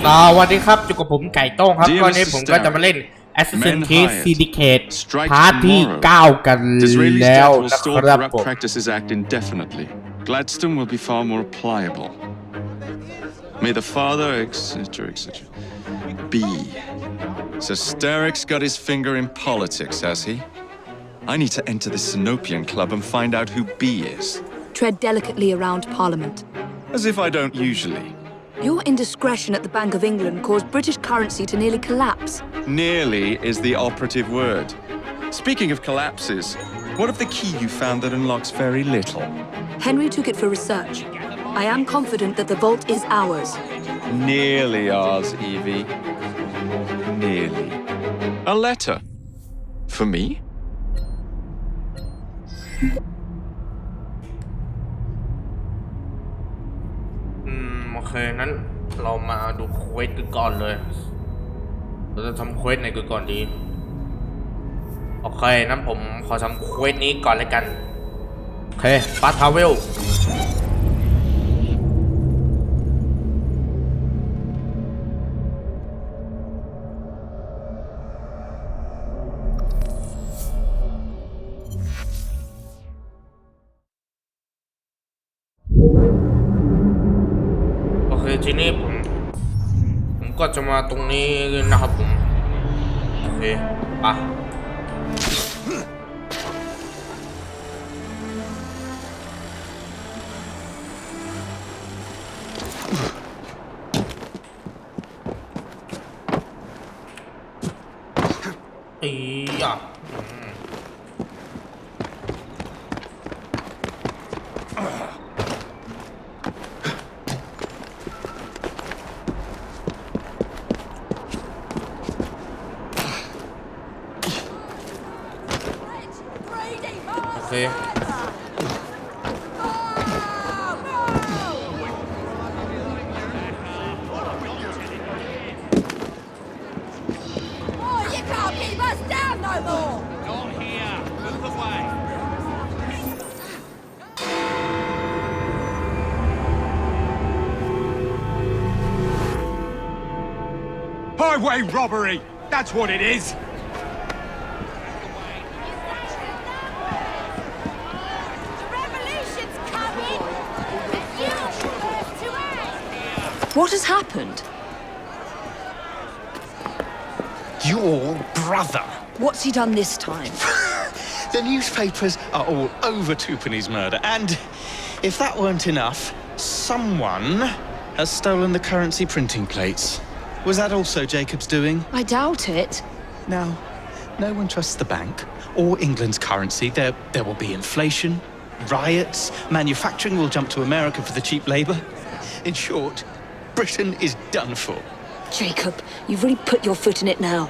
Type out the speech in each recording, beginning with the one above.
สวัสดีครับอยู่กับผมไก่โต้งครับวันนี้ผมก็จะมาเล่น Creed Syndicate พาร์ทที่ 9 กันแล้วนะครับผม Gladstone will be far more pliable. May the father, etc. B. So Sterrick's got his finger in politics, has he? I need to enter the Sinopian Club and find out who B is. Tread delicately around Parliament. As if I don't usually. Your indiscretion at the Bank of England caused British currency to nearly collapse. Nearly is the operative word. Speaking of collapses, what of the key you found that unlocks very little? Henry took it for research. I am confident that the vault is ours. Nearly ours, Evie. Nearly. A letter. For me? โอเคนั้นเรามาดูเควสกันก่อนเลยเราจะทำเควสไหนกันก่อนดีโอเคนั้นผมขอทำเควสนี้ก่อนเลยกันโอเคฟาสทราเวลทีนี้ผมก็จะมาตรงนี้นะครับผมโอเคป่ะอีอ่ะโอเคHighway robbery! That's what it is! What has happened? Your brother! What's he done this time? The newspapers are all over Twopenny's murder, and if that weren't enough, someone has stolen the currency printing plates. Was that also Jacob's doing? I doubt it. Now, no one trusts the bank or England's currency. There will be inflation, riots, manufacturing will jump to America for the cheap labour. In short, Britain is done for. Jacob, you've really put your foot in it now.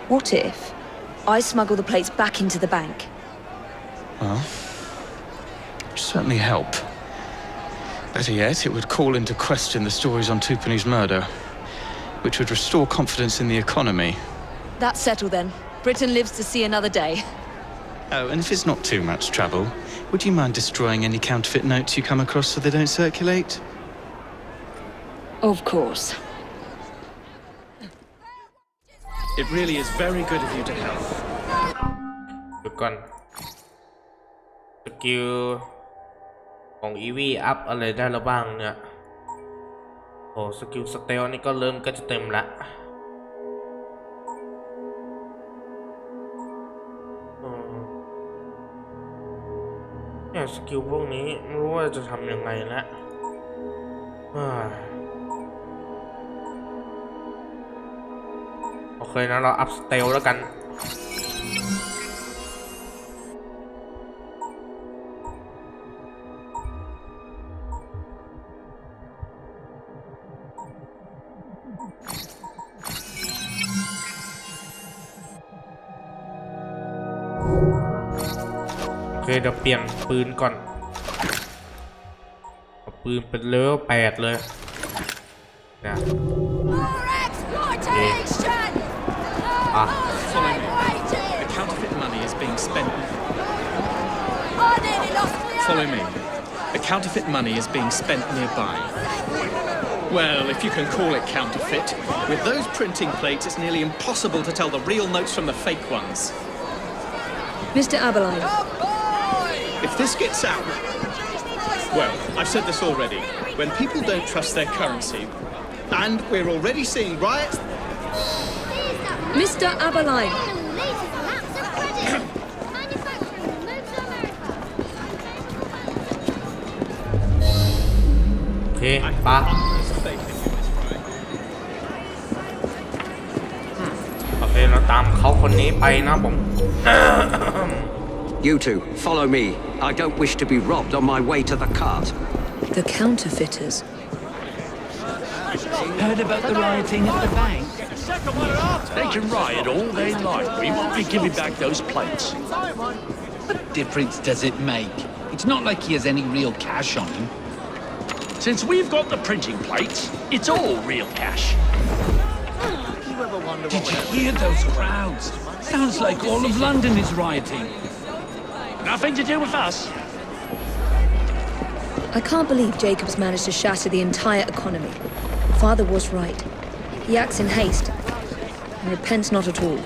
What if I smuggle the plates back into the bank? Well, it would certainly help. Better yet, it would call into question the stories on Twopenny's murder, which would restore confidence in the economy. That's settled then. Britain lives to see another day. Oh, and if it's not too much trouble, would you mind destroying any counterfeit notes you come across so they don't circulate? Of course. It really is very good of you to help. ดูก่อนสกิลของอีวีอัพอะไรได้แล้วบ้างเนี่ยโอ้สกิลสเตลนี่ก็เริ่มก็จะเต็มละเนี่ยสกิลพวกนี้ไม่รู้ว่าจะทำยังไงละโอเคนะเราอัพสเตลแล้วกันโอเคเดี๋ยวเปลี่ยนปืนก่อนเอาปืนเป็นเลเวล8เลยนะThe counterfeit money is being spent. Follow me. The counterfeit money is being spent nearby. Well, if you can call it counterfeit. With those printing plates, it's nearly impossible to tell the real notes from the fake ones. Mr. Aberline, If this gets out... Well, I've said this already. When people don't trust their currency, and we're already seeing riots... Mr. Aberline, โอเคปะโอเคเราตามเขาคนนี้ไปนะผม You two, follow me. I don't wish to be robbed on my way to the cart. the counterfeiters. Heard about the rioting at the bank? They can riot all they like. We won't be giving back those plates. What difference does it make? It's not like he has any real cash on him. Since we've got the printing plates, it's all real cash. Did you hear those crowds? Sounds like all of London is rioting. Nothing to do with us. I can't believe Jacobs managed to shatter the entire economy. Father was right. He acts in haste and repents not at all.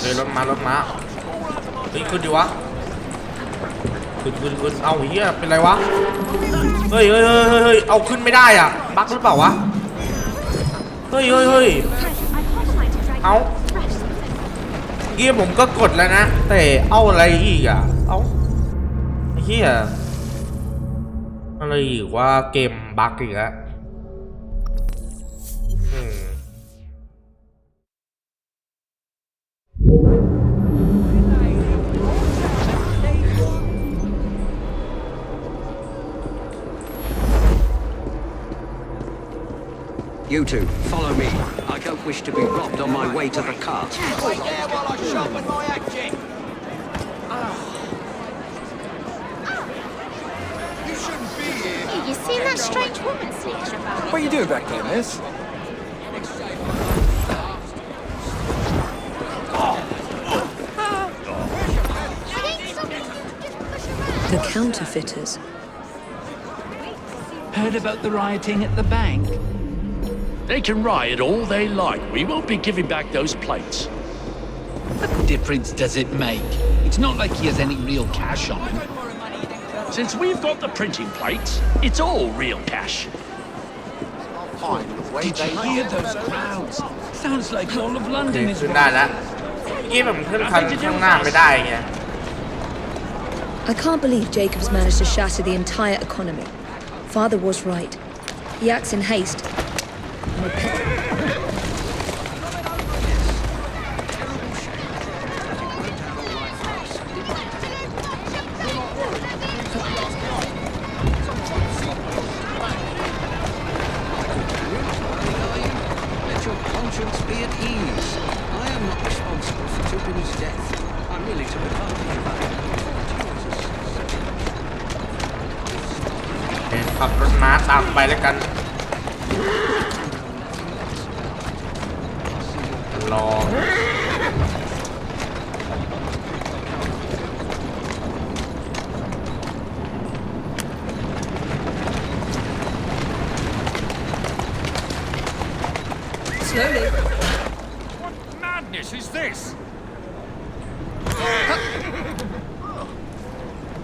เฮ้ยรถมารถมาเฮ้ยขึ้นดิวะขึ้นเอาเฮียเป็นไรวะเฮ้ยเอาขึ้นไม่ได้อ่ะบั๊กหรือเปล่าวะเฮ้ยเอาเมื่อกี้ผมก็กดแล้วนะแต่เอาอะไรอีกอ่ะเอาเฮียอะไรอีกว่าเกมบั๊กอีกแล้วYou two, follow me. I don't wish to be robbed on my way to the cart. Wait there while I sharpen my action. You shouldn't be here. Hey, you seen that strange woman sneaking about? What are you doing back there, miss? The counterfeiters. Heard about the rioting at the bank? They can riot all they like. We won't be giving back those plates. What difference does it make? It's not like he has any real cash on him. Since we've got the printing plates, it's all real cash. Did you hear those crowds? Sounds like all of London is ขึ้นได้แล้วเมื่อกี้ผมขึ้นคันข้างหน้าไม่ได้ไง I can't believe Jacobs managed to shatter the entire economy. Father was right. He acts in haste and repents. Let your conscience be at ease. I am not responsible for Tupin's death. I'm merely to look after you. ขับรถม้าตามไปแล้วกันรอSlowly. What madness is this?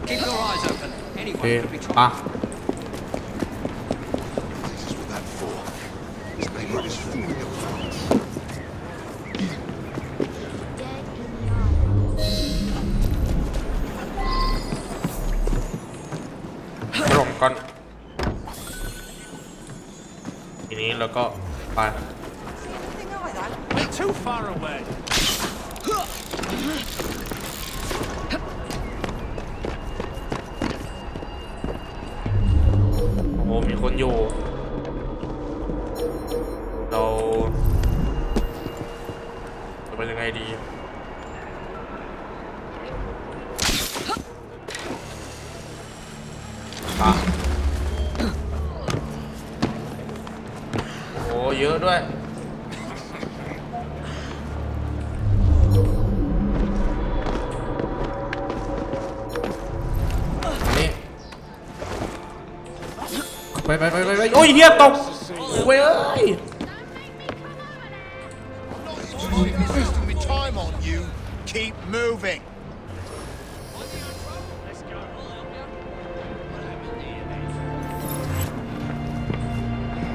Keep your eyes open. โอ Anyone เค could be ป่ะ ลงก่อนทีนี้แล้วก็ไป We're too far away. โอ้โหมีคนอยู่เราจะเป็นยังไงดีป่ะโอ้เยอะด้วย ไปโอ้ยเฮียตกเว้ย Wasting my time on you. Keep moving.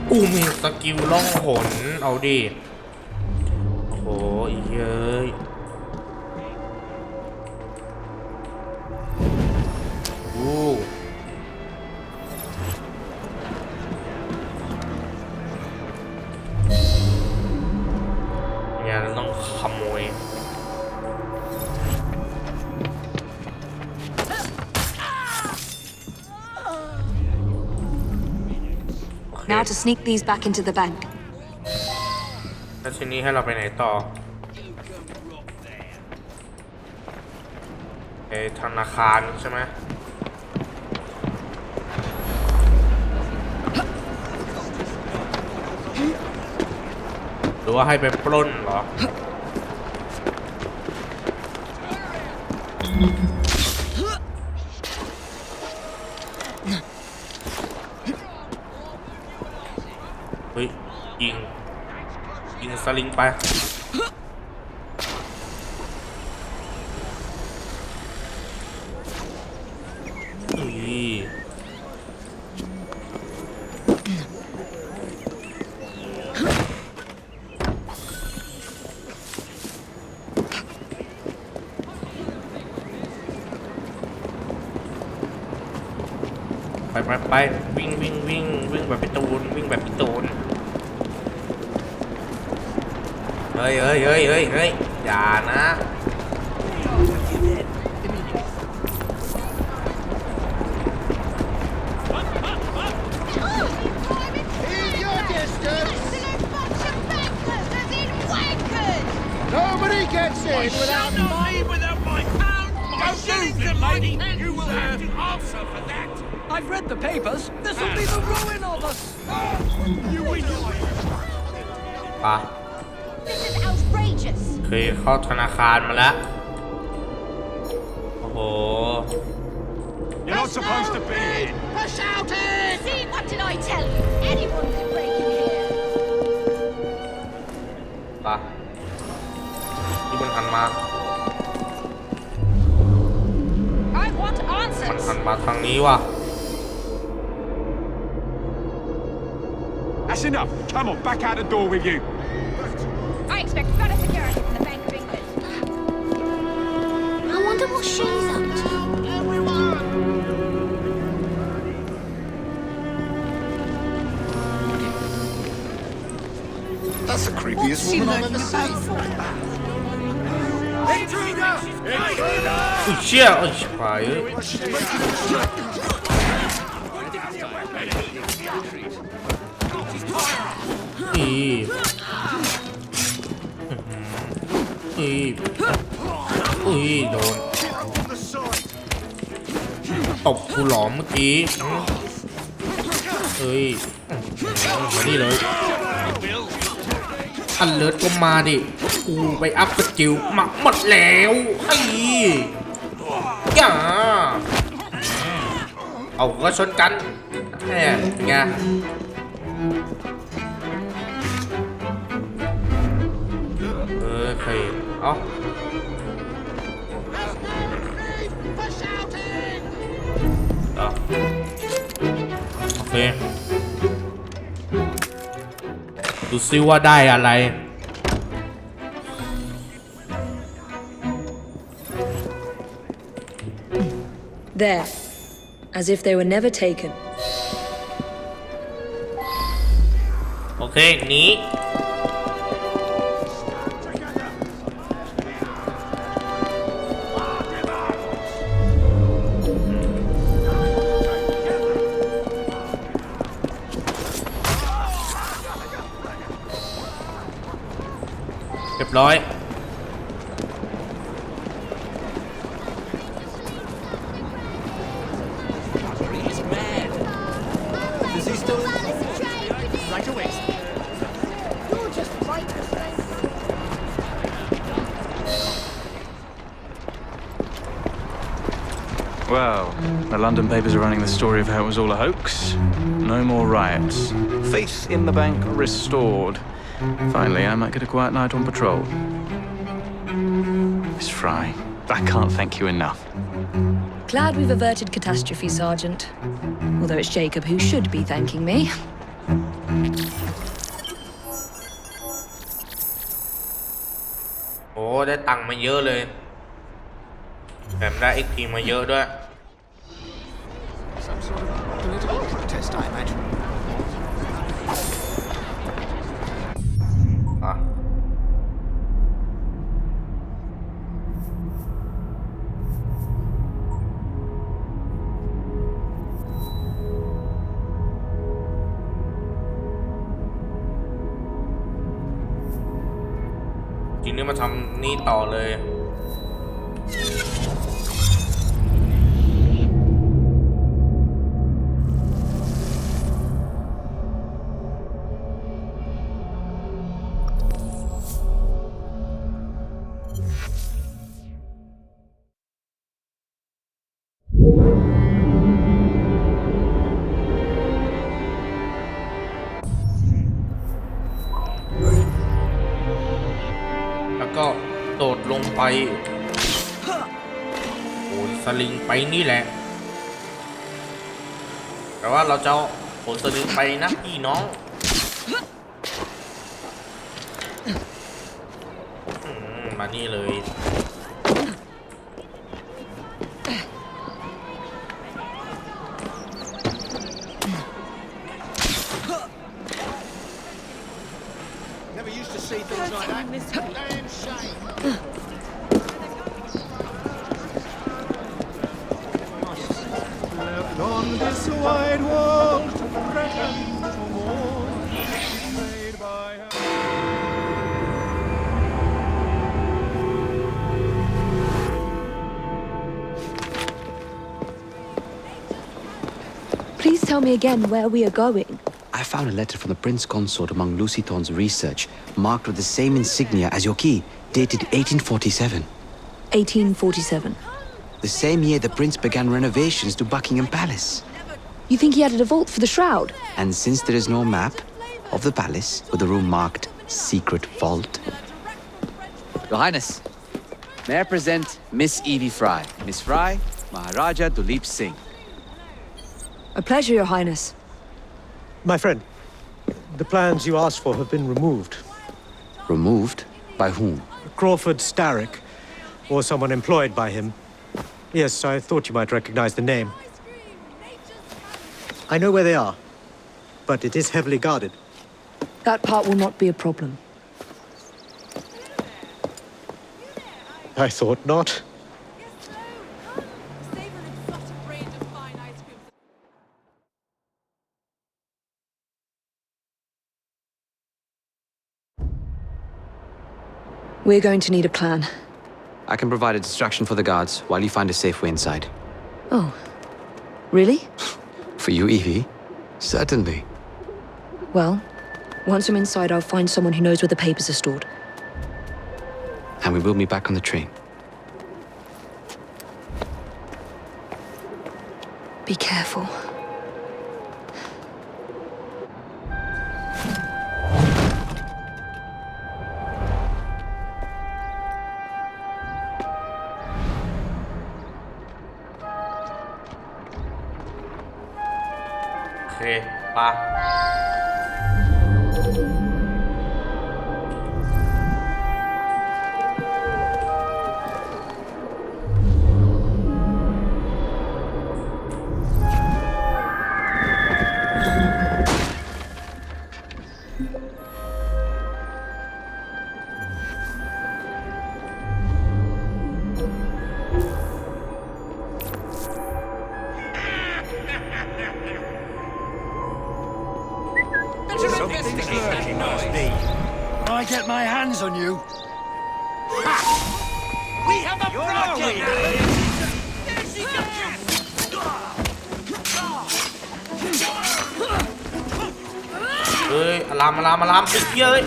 กูมีสกิลล่องหนเอาดิโอ้โหอีเย้ยเนี่ยเราต้องขโมย Now to sneak these back into the bank. แล้วทีนี้ให้เราไปไหนต่อไปธนาคารใช่ไหมหรือว่าให้ไปปล้นเหรอเฮ้ยยิงสลิงไปไปวิ่งแบบพี่ตูนเฮ้ยอย่านะNobody gets in without my pound, my shillings and lady. You will have to answer for that. I've read the papers. This will be the ruin of us. You win. ป่ะ This is outrageous. เคยเข้าธนาคารมาแล้วโอ้โห You're not supposed to be here. Push out it! See, what did I tell you? Anyone can break in here. ป่ะที่มันหันมา I want มัน answers. หันมาทางนี้ว่ะ That's enough. Come on, back out the door with you. I expect better security from the Bank of England. I wonder what she's up to. That's the creepiest woman I've ever seen. อุ้ยเชี่ยเอ้ยชิบหายอุ้ยโดนตบกูหลอมเมื่อกี้เฮ้ยมานี่เลยอันเลิศก็มาดิกูไปอัพสกิลมาหมดแล้วไอ้ย่าเอาก็ชนกันแค่ไงใครเอาโอเคดูซิว่าได้อะไร There, as if they were never taken. โอเคหนีเรียบร้อย Well, the London papers are running the story of how it was all a hoax. No more riots. Faith in the bank restored. Finally, I might get a quiet night on patrol. Miss Fry, I can't thank you enough. Glad we've averted catastrophe, Sergeant. Although it's Jacob who should be thanking me. โอ้ได้ตังค์มาเยอะเลยแถมได้ XP มาเยอะด้วย Some sort of political protest, I imagine. อ่ะทีนี้มาทำนี่ต่อเลย แล้วก็โดดลงไปโอ้ยสลิงไปนี่แหละแต่ว่าเราจะเอาโผลสลิงไปนะพี่น้องมานี่เลย Never used to see things like that. Damn shame. Left on this wide world to threaten to more. Made by her. Please tell me again where we are going. I found a letter from the Prince Consort among Lucy Thorne's research, marked with the same insignia as your key, dated 1847. 1847. The same year the Prince began renovations to Buckingham Palace. You think he added a vault for the shroud? And since there is no map of the palace with a room marked Secret Vault. Your Highness, may I present Miss Evie Fry. Miss Fry, Maharaja Duleep Singh. A pleasure, Your Highness. My friend, the plans you asked for have been removed. Removed? By whom? Crawford Starrick, or someone employed by him. Yes, I thought you might recognize the name. I know where they are, but it is heavily guarded. That part will not be a problem. I thought not. We're going to need a plan. I can provide a distraction for the guards while you find a safe way inside. Oh. Really? For you, Evie? Certainly. Well, once I'm inside, I'll find someone who knows where the papers are stored. And we will meet back on the train. Be careful. Okay, bye. Something's lurking, must be. When I get my hands on you. We have a problem! เฮ้ยอลามติดเยอะเลย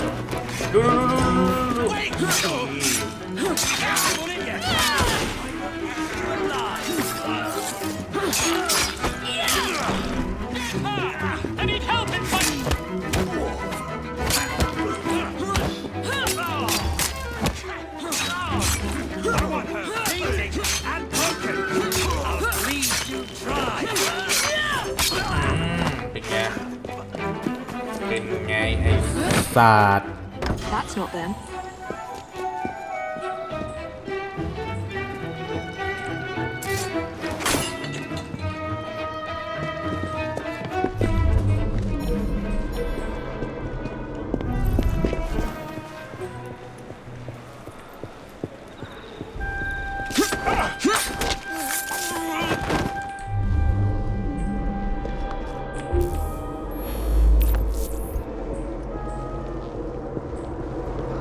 ดู เป็นไงไอ้สัตว์ That's not them.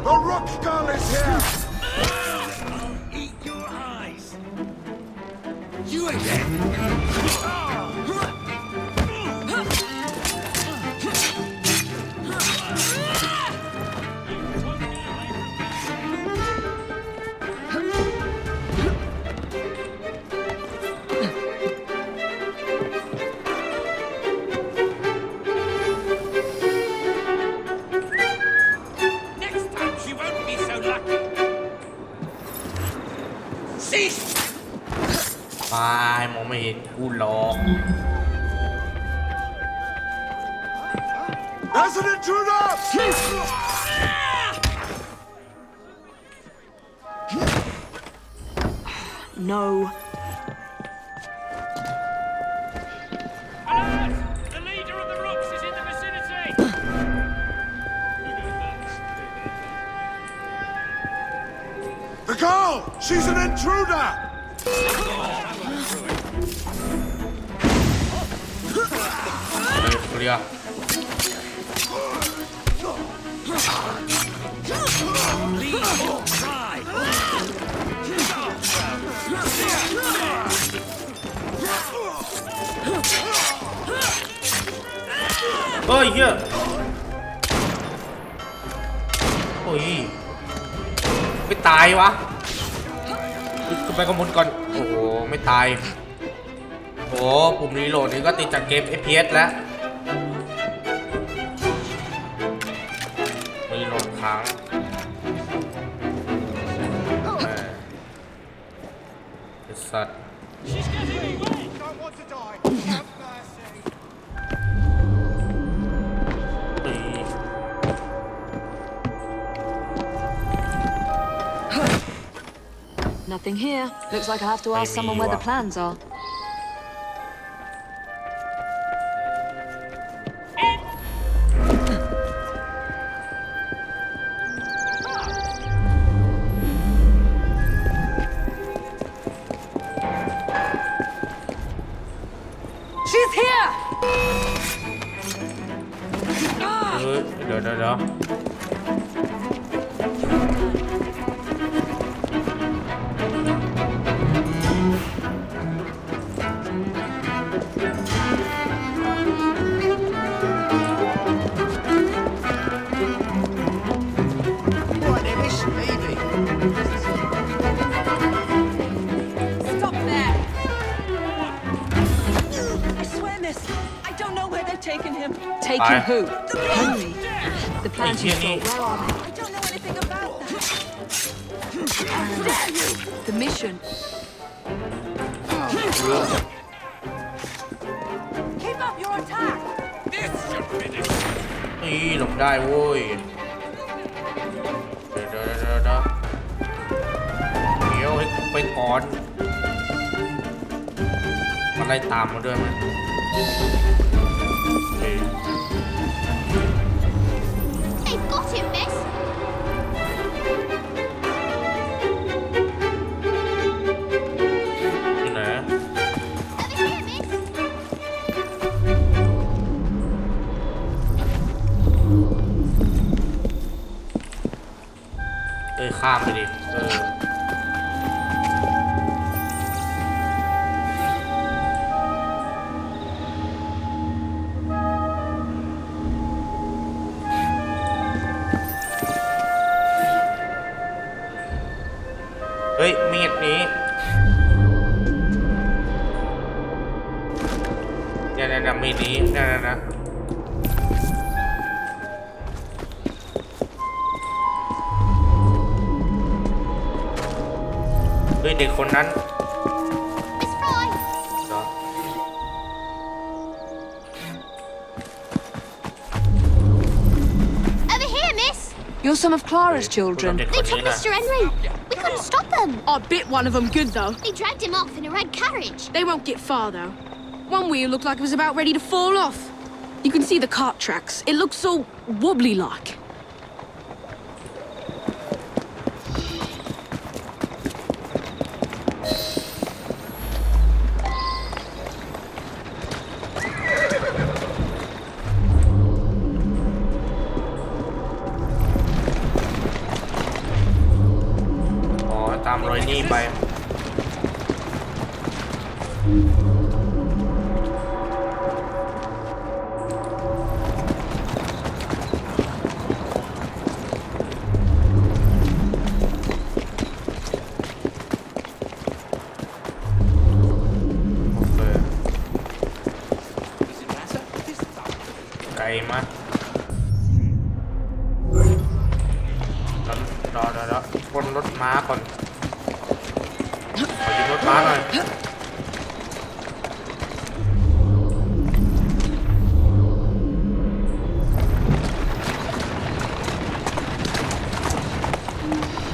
The rock girl is here! Eat your eyes! You again! Next time she won't be so lucky. Cease! ตายมองไม่เห็นกูหรอก There's an intruder! No. Alert! The leader of the rooks is in the vicinity! The girl! She's an intruder! เคลียร์ Lead your cry! เฮ้ยเฮียโอ้ยไม่ตายวะขึ้นไปข้างบนก่อนโอ้โหไม่ตายโอ้ปุ่มรีโหลดนี่ก็ติดจากเกม FPS แล้วรีโหลดค้างไอ้สัตว์ She's getting away! Don't want to die. Have mercy. ตี Nothing here. Looks like I have to ask someone where the plans are. She's here! เดี๋ยว Right there, Miss Evie. Stop there! I swear, miss, I don't know where they've taken him. Taking Bye. who? Henry. The plans you Jenny. thought, where are they? I don't know anything about that. The mission. Keep up your attack! This should finish! นี่หลบได้โว้ยเดี๋ยวให้กูไปก่อนมาไล่ตามมาด้วยมั้ยโอเค They've got him, miss! ที่ไหน Over here, miss! ข้ามไปดิเฮ้ยมีดนี้เนี่ยมีดนี้นะ เฮ้ยเด็กคนนั้น Miss Fry! เหรอ Over here, miss! You're some of Clara's children. เด็กค They น took นี้นะ Mr. Henry. We couldn't stop them. I bit one of them good, though. They dragged him off in a red carriage. They won't get far, though. One wheel looked like it was about ready to fall off. You can see the cart tracks. It looks so wobbly-like. อ๋อตามรอยนี่ไปโอเคไกลมากรอปล้นรถม้าก่อนขอยืมรถม้าหน่อย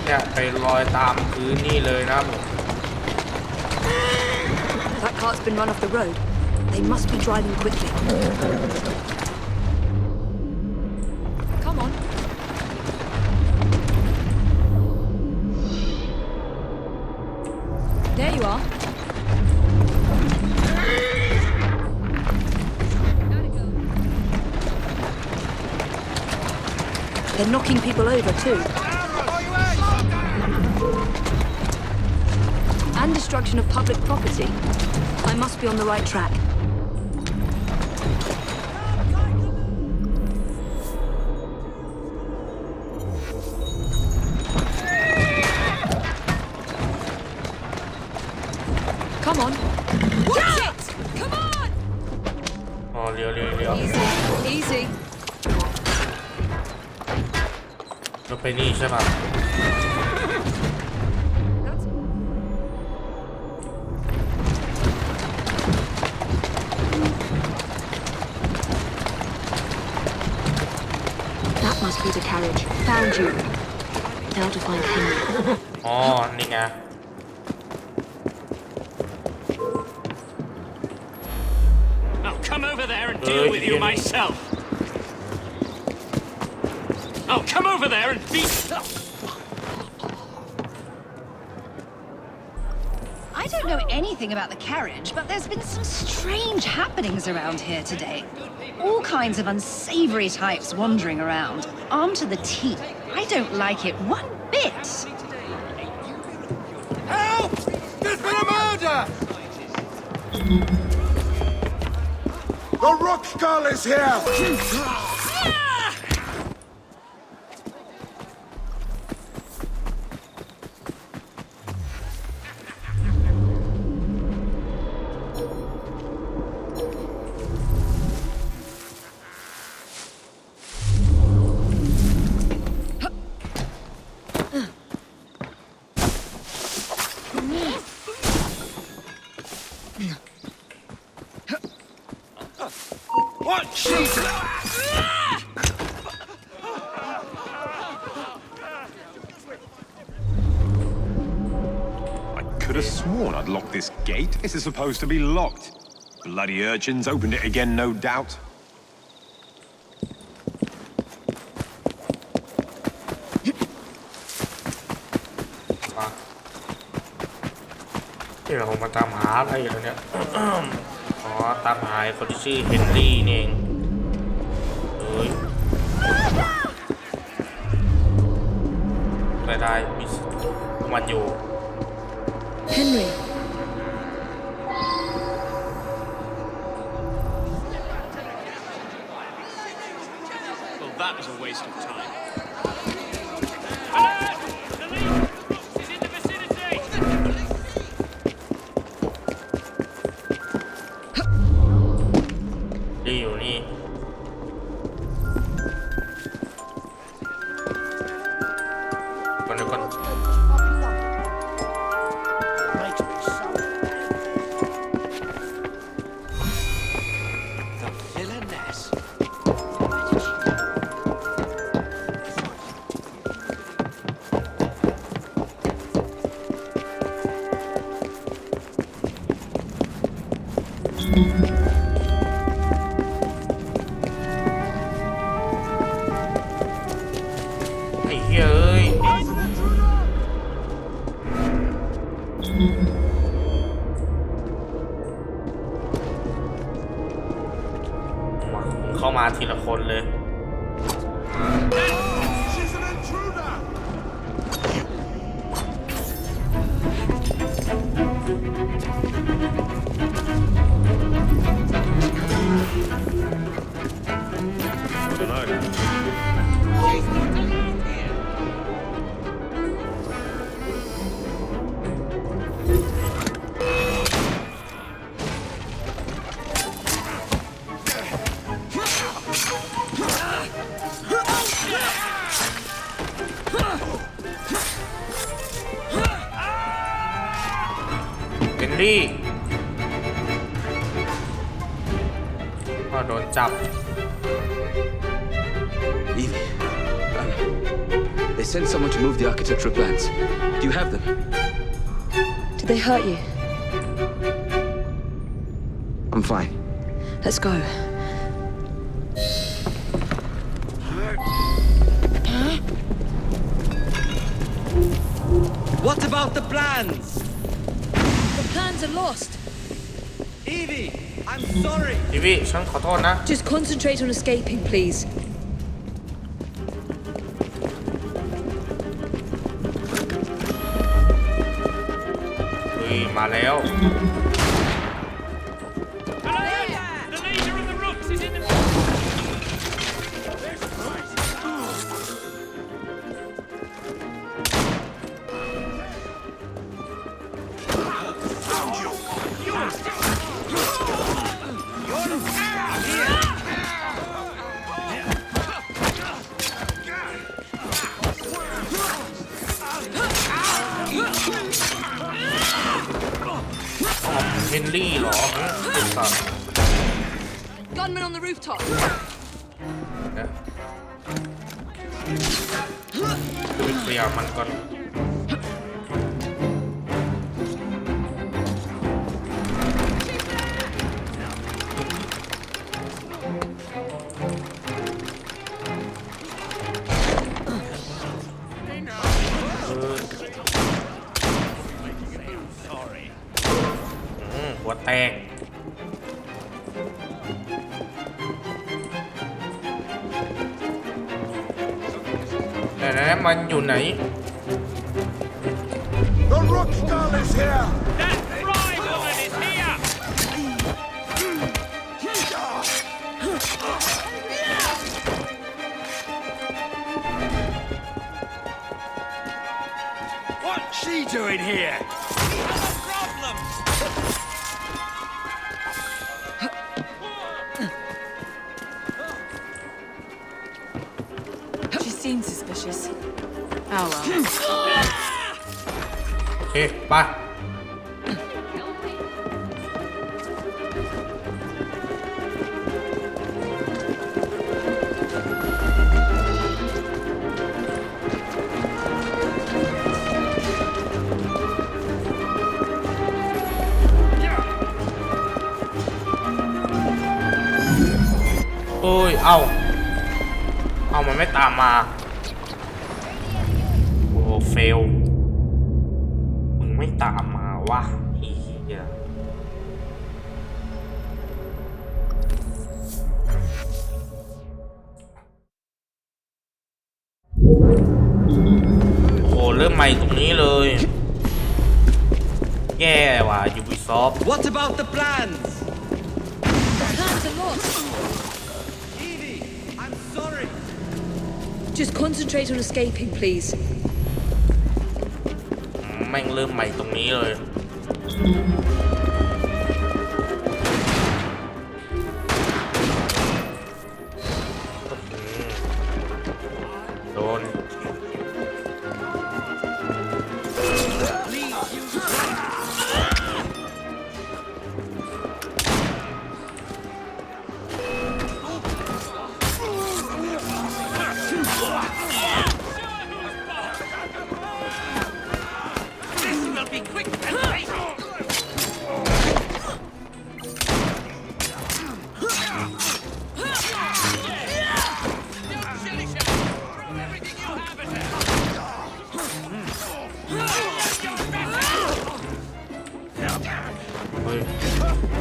เนี่ยไปลอยตามพื้นนี่เลยนะผม That cart's been run off the road. They must be driving quickly. Come on. There you are. They're knocking people over too. And destruction of public property. I must be on the right track. Come on. Watch it! Come on! อ๋อเลี้ยว Easy, easy. ก็ไปนี่ใช่ป่ะ That must be the carriage. Found you. Now to find Henry. อ๋อ นี่ไง I'll come over there and deal with you myself. I'll come over there and beat... I don't know anything about the carriage, but there's been some strange happenings around here today. All kinds of unsavory types wandering around, armed to the teeth. I don't like it one bit. Help! There's been a murder! The Rock Skull is here! What? Jesus! I could have sworn I'd locked this gate. This is supposed to be locked. Bloody urchins opened it again, no doubt. ที่เรามาตามหาอะไรอยู่เนี่ย อ๋อ ตามหาคนที่ชื่อเฮนรี่นี่เองเฮ้ยได้มีมันอยู่ Henry. Well, that was a waste of time. ดีอยู่นี่ก่อน ไอ้เหี้ยเอ้ยเข้ามาทีละคนเลยลี่ก็โดนจับ Evie, they sent someone to move the architectural plans. Do you have them? Did they hurt you? I'm fine. Let's go. What about the plans? The plans are lost. Evie, I'm sorry. Evie, ฉันขอโทษนะ Just concentrate on escaping, please.มาแล้ว The leader of the rooks is in the...เฮนรี่เหรอ Gunman on the rooftop. ดูเคลียร์มันก่อนหัวแตกแต่มันอยู่ไหน The rook girl is here! That Fry woman is here! What's she doing here? She seems suspicious. Oh well. โอเคไปโอ้ยเอามันไม่ตามมาโอ้เฟลมึงไม่ตามมาวะอีเหี้ยโอ้เริ่มใหม่ตรงนี้เลยแย่ว่ะ Ubisoft What about the plans? The plans are lost. Evie, I'm sorry. Just concentrate on escaping, please. แม่งเริ่มใหม่ตรงนี้เลยโดน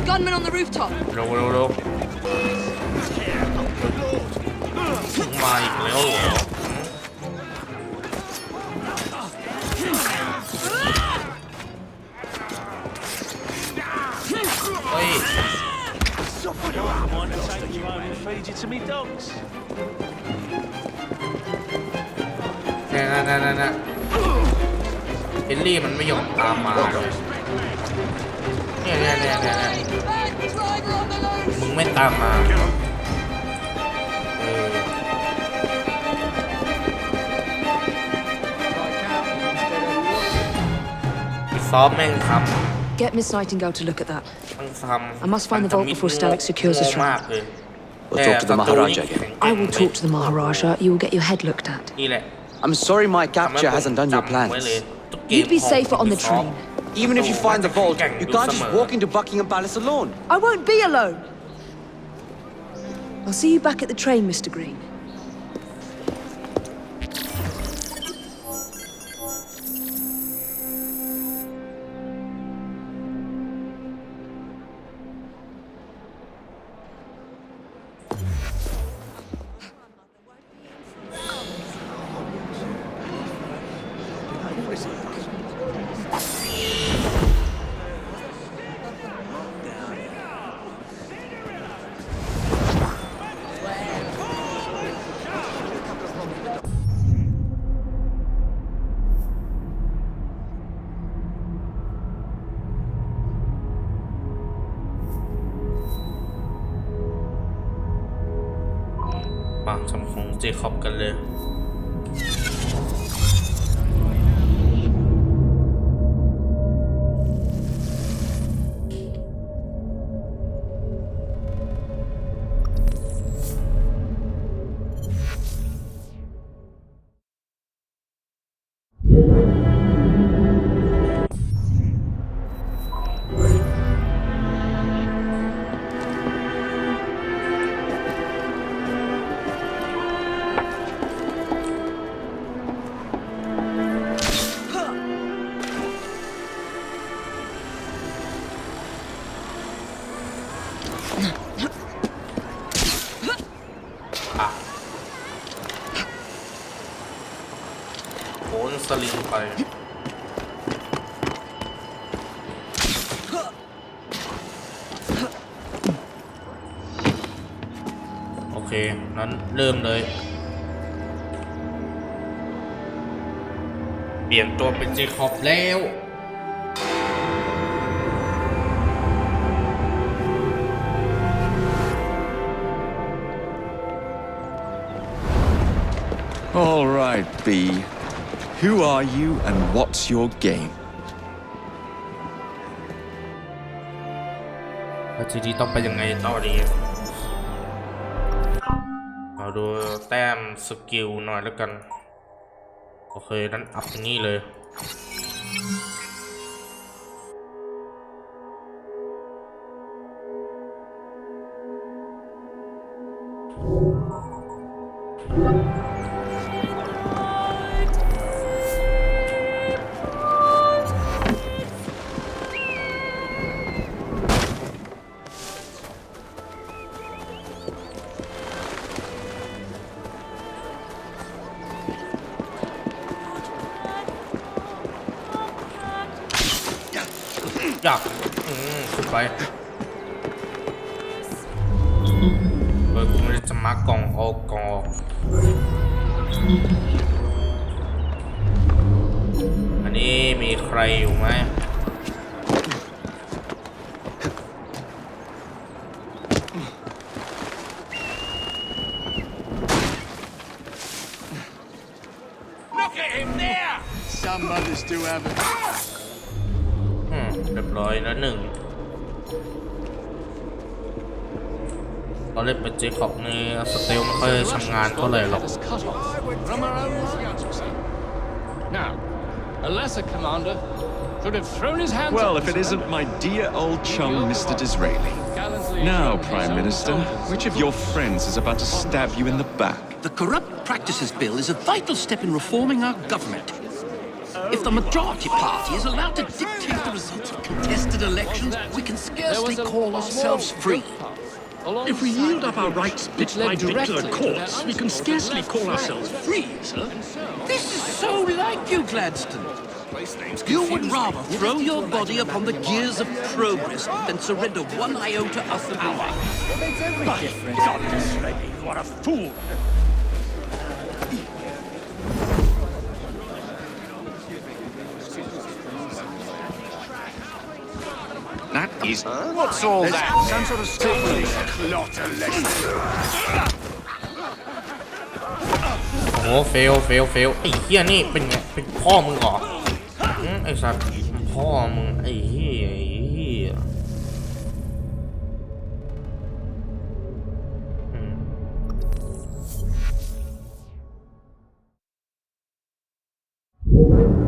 Gunman on the rooftop. เร็วมาอีกแล้วเหรอเฮ้ยน่ะเฮนรี่มันไม่ยอมตามมาเลยเนี่ยมึงไม่ตามมาซ้อมแม่งครับ Get Miss Nightingale to look at that. มันซ้ I must find the vault before Starrick secures the มาก shrine. เลย We'll talk to the Maharaja again. I will talk to the Maharaja. You will get your head looked at. นี่แหละ I'm sorry my capture hasn't done your plans. You'd be safer on the train. Even if you find the vault, you can't just walk into Buckingham Palace alone. I won't be alone. I'll see you back at the train, Mr. Green.ปากจำของเจคอบกันเลย โขนสลิงไปโอเคนั้นเริ่มเลยเปลี่ยนตัวเป็นเจคอบแล้ว All right, B. Who are you and what's your game? แล้วทีนี้ต้องไปยังไงต่อดีเอาดูแต้มสกิลหน่อยแล้วกันโอเคนั้นอัพตรงนี้เลยอยากขึ้นไปกูไม่ได้จะมากล่องเอากล่องออกอันนี้มีใครอยู่ไหมเรียบร้อยแล้วหนึ่งเราเล่นเป็นเจคอบในสเตลไม่ค่อยทำงานเท่าไหร่หรอก Now, a lesser commander could have thrown his hands Well, up if it isn't my dear old chum, Mr. Disraeli. Now, Prime Minister, which of your friends is about to stab you in the back? The Corrupt Practices Bill is a vital step in reforming our government. If the majority party is allowed to dictate the results of contested contested elections, we can scarcely call ourselves free. If we yield up our rights bit by bit to the courts, we can scarcely call ourselves free, sir. This is so like you, Gladstone. You would rather throw your body upon the gears of progress than surrender one iota of power. By God, Miss Lady, you are a fool. That is... What's all that? Some sort of stupid clot election. โอ้โหเฟลไอ้เหี้ยนี่เป็นพ่อมึงเหรอไอ้สัตว์พ่อมึงไอ้เหี้ย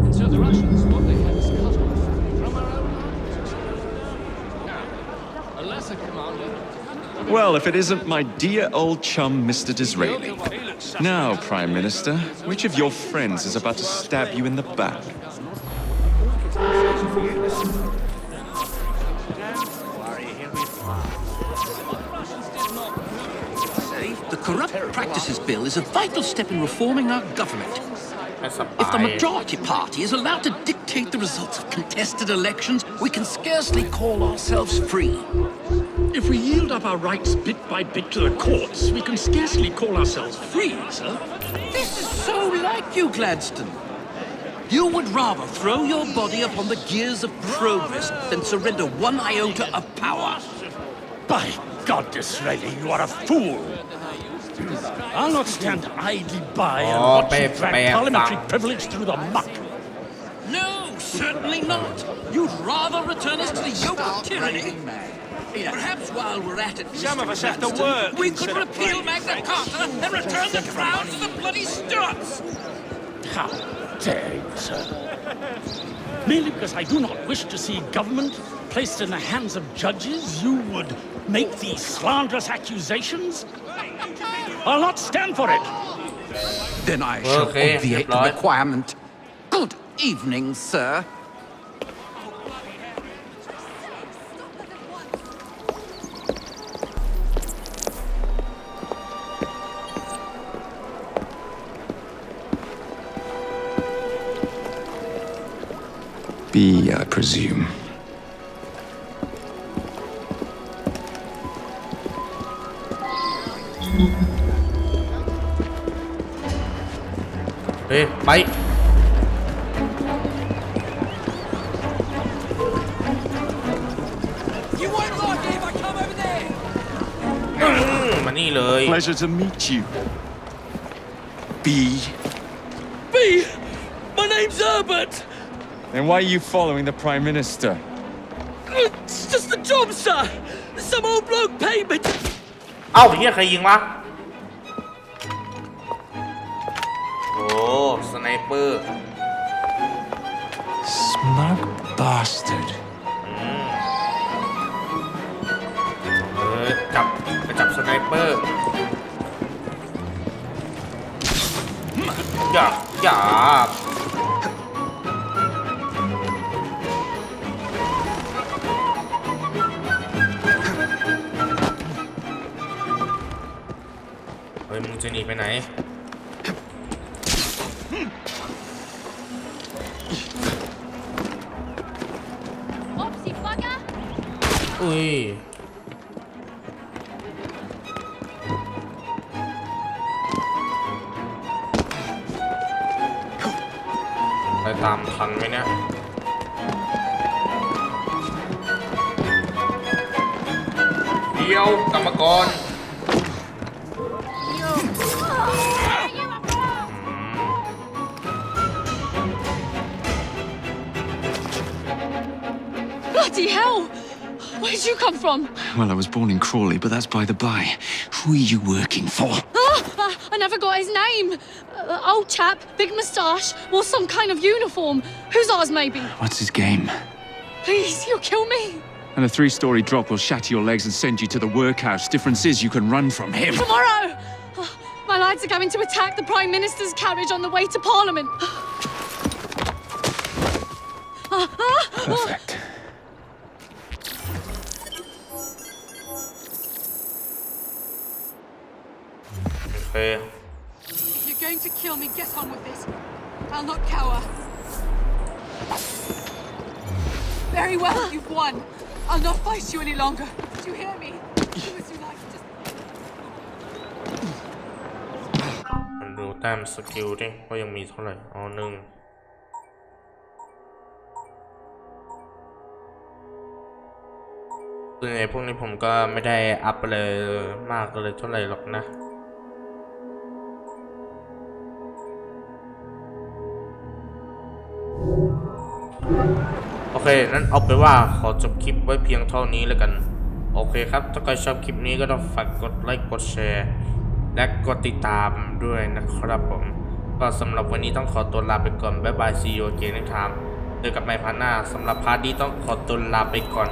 And so the Russians, what they had is cut off from our own now, a lesser commander. Well, if it isn't my dear old chum, Mr. Disraeli. Now, Prime Minister, which of your friends is about to stab you in the back? The Corrupt Practices Bill is a vital step in reforming our government. If the majority party is allowed to dictate the results of contested elections, we can scarcely call ourselves free. If we yield up our rights bit by bit to the courts, we can scarcely call ourselves free, sir. This is so like you, Gladstone. You would rather throw your body upon the gears of progress than surrender one iota of power. By God, Disraeli, you are a fool. I'll not stand idly by and watch you drag parliamentary privilege through the muck. No, certainly not. You'd rather return us to the yoke of tyranny. Perhaps while we're at it, Some of us have to Gladstone, work we could instead of repeal Magna Carta and return the crown to the bloody Stuarts. How dare you, sir? Merely because I do not wish to see government placed in the hands of judges, you would make these slanderous accusations? I'll not stand for it. Then I shall obviate the requirement. Good evening, sir. B, I presume. Ê, bay. You won't like it if I come over there. มานี่เลย Pleasure to meet you. B. B, my name's Herbert. Then why are you following the Prime Minister? It's just a job, sir. Some old bloke paid me. เอ้าเฮียใครยิงวะโอ้สไนเปอร์ Smug bastard. จับสไนเปอร์อย่าเฮ้ยมึงจะหนีไปไหนอุ้ยไปตามทันไหมเนี่ยเดี๋ยวกรรมกรBloody hell! Where'd you come from? Well, I was born in Crawley, but that's by the by. Who are you working for? I never got his name. Old chap, big moustache, wore some kind of uniform. Who's ours, maybe? What's his game? Please, you'll kill me. And a 3-story drop will shatter your legs and send you to the workhouse. Difference is you can run from him. Tomorrow! My lads are going to attack the Prime Minister's carriage on the way to Parliament. Perfect. If you're going to kill me, get on with it. I'll not cower. Very well, you've won. I'll not fight you any longer. Do you hear me? Do as you like. Just มันดูแต้มสกิลดิว่ายังมีเท่าไหร่อ๋อ1ซึ่งไอ้พวกนี้ผมก็ไม่ได้อัพอะไรมากเลยเท่าไหร่หรอกนะโอเคนั้นเอาไปว่าขอจบคลิปไว้เพียงเท่านี้แล้วกันโอเคครับถ้าใครชอบคลิปนี้ก็ต้องฝากกดไลค์กดแชร์และกดติดตามด้วยนะครับผมก็สำหรับวันนี้ต้องขอตัวลาไปก่อนบ๊ายบาย see you again next time เจอกันใหม่พาร์ทหน้าสำหรับพาร์ทนี้ต้องขอตัวลาไปก่อน